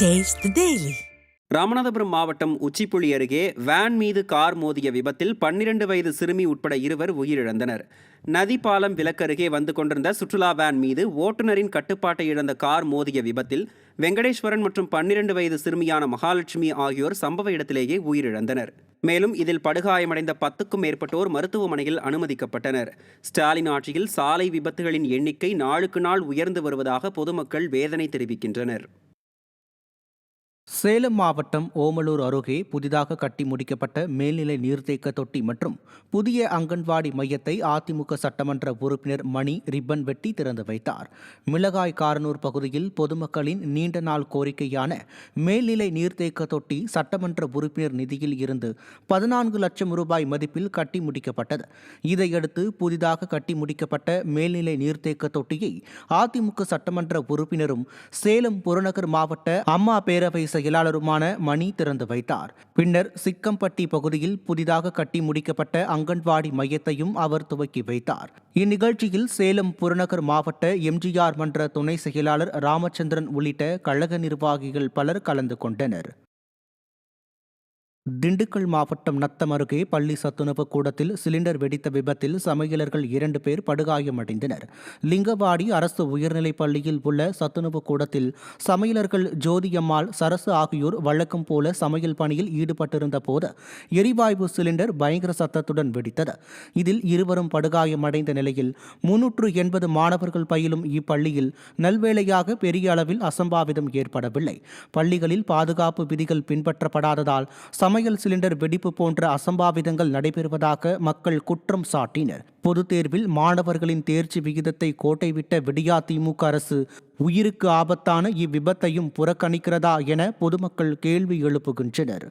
Taste the Daily. Ramanathapuram மாவட்டம் உச்சிப்புளி அருகே van மீது கார் மோதிய விபத்தில் 12 வயது சிறுமி உட்பட 2 உயிரிழந்தனர். நதி பாலம் விலக்கருகே வந்து கொண்டிருந்த சுற்றுலா வேன் மீது ஓட்டுநரின் கட்டுப்பாட்டை இழந்த கார் மோதிய விபத்தில் வெங்கடேஸ்வரன் மற்றும் 12 வயது சிறுமியான மகாலட்சுமி ஆகியோர் சம்பவ இடத்திலேயே உயிரிழந்தனர். மேலும் இதில் படுகாயமடைந்த 10க்கும் மேற்பட்டோர் மருத்துவமனையில் அனுமதிக்கப்பட்டனர். ஸ்டாலின் ஆட்சியில் சாலை விபத்துகளின் எண்ணிக்கை நாளுக்கு நாள் உயர்ந்து வருவதாக பொதுமக்கள் வேதனை தெரிவிக்கின்றனர். சேலம் மாவட்டம் ஓமலூர் அருகே புதிதாக கட்டி முடிக்கப்பட்ட மேல்நிலை நீர்த்தேக்க தொட்டி மற்றும் புதிய அங்கன்வாடி மையத்தை அதிமுக சட்டமன்ற உறுப்பினர் மணி ரிப்பன் வெட்டி திறந்து வைத்தார். மிளகாய் காரனூர் பகுதியில் பொதுமக்களின் நீண்ட நாள் கோரிக்கையான மேல்நிலை நீர்த்தேக்க தொட்டி சட்டமன்ற உறுப்பினர் நிதியில் இருந்து 14 லட்சம் ரூபாய் மதிப்பில் கட்டி முடிக்கப்பட்டது. இதையடுத்து புதிதாக கட்டி முடிக்கப்பட்ட மேல்நிலை நீர்த்தேக்க தொட்டியை அதிமுக சட்டமன்ற உறுப்பினரும் சேலம் புறநகர் மாவட்ட அம்மா பேரவை செயலாளருமான மணி திறந்து வைத்தார். பின்னர் சிக்கம்பட்டி பகுதியில் புதிதாக கட்டி முடிக்கப்பட்ட அங்கன்வாடி மையத்தையும் அவர் துவக்கி வைத்தார். இந்நிகழ்ச்சியில் சேலம் புறநகர் மாவட்ட எம்ஜிஆர் மன்ற துணை செயலாளர் ராமச்சந்திரன் உள்ளிட்ட கழக நிர்வாகிகள் பலர் கலந்து கொண்டனர். திண்டுக்கல் மாவட்டம் நத்தம் அருகே பள்ளி சத்துணவு கூடத்தில் சிலிண்டர் வெடித்த விபத்தில் சமையலர்கள் 2 பேர் படுகாயமடைந்தனர். லிங்கவாடி அரசு உயர்நிலைப் பள்ளியில் உள்ள சத்துணவு கூடத்தில் சமையலர்கள் ஜோதியம்மாள், சரசு ஆகியோர் வழக்கம் போல சமையல் பணியில் ஈடுபட்டிருந்த போது எரிவாயு சிலிண்டர் பயங்கர சத்தத்துடன் வெடித்தது. இதில் இருவரும் படுகாயமடைந்த நிலையில் 380 மாணவர்கள் பயிலும் இப்பள்ளியில் நல்வேளையாக பெரிய அளவில் அசம்பாவிதம் ஏற்படவில்லை. பள்ளிகளில் பாதுகாப்பு விதிகள் பின்பற்றப்படாததால் சமையல் சிலிண்டர் வெடிப்பு போன்ற அசம்பாவிதங்கள் நடைபெறுவதாக மக்கள் குற்றம் சாட்டினர். பொதுத் தேர்வில் மாணவர்களின் தேர்ச்சி விகிதத்தை கோட்டை விட்ட விடியா திமுக அரசு உயிருக்கு ஆபத்தான இவ்விபத்தையும் புறக்கணிக்கிறதா என பொதுமக்கள் கேள்வி எழுப்புகின்றனர்.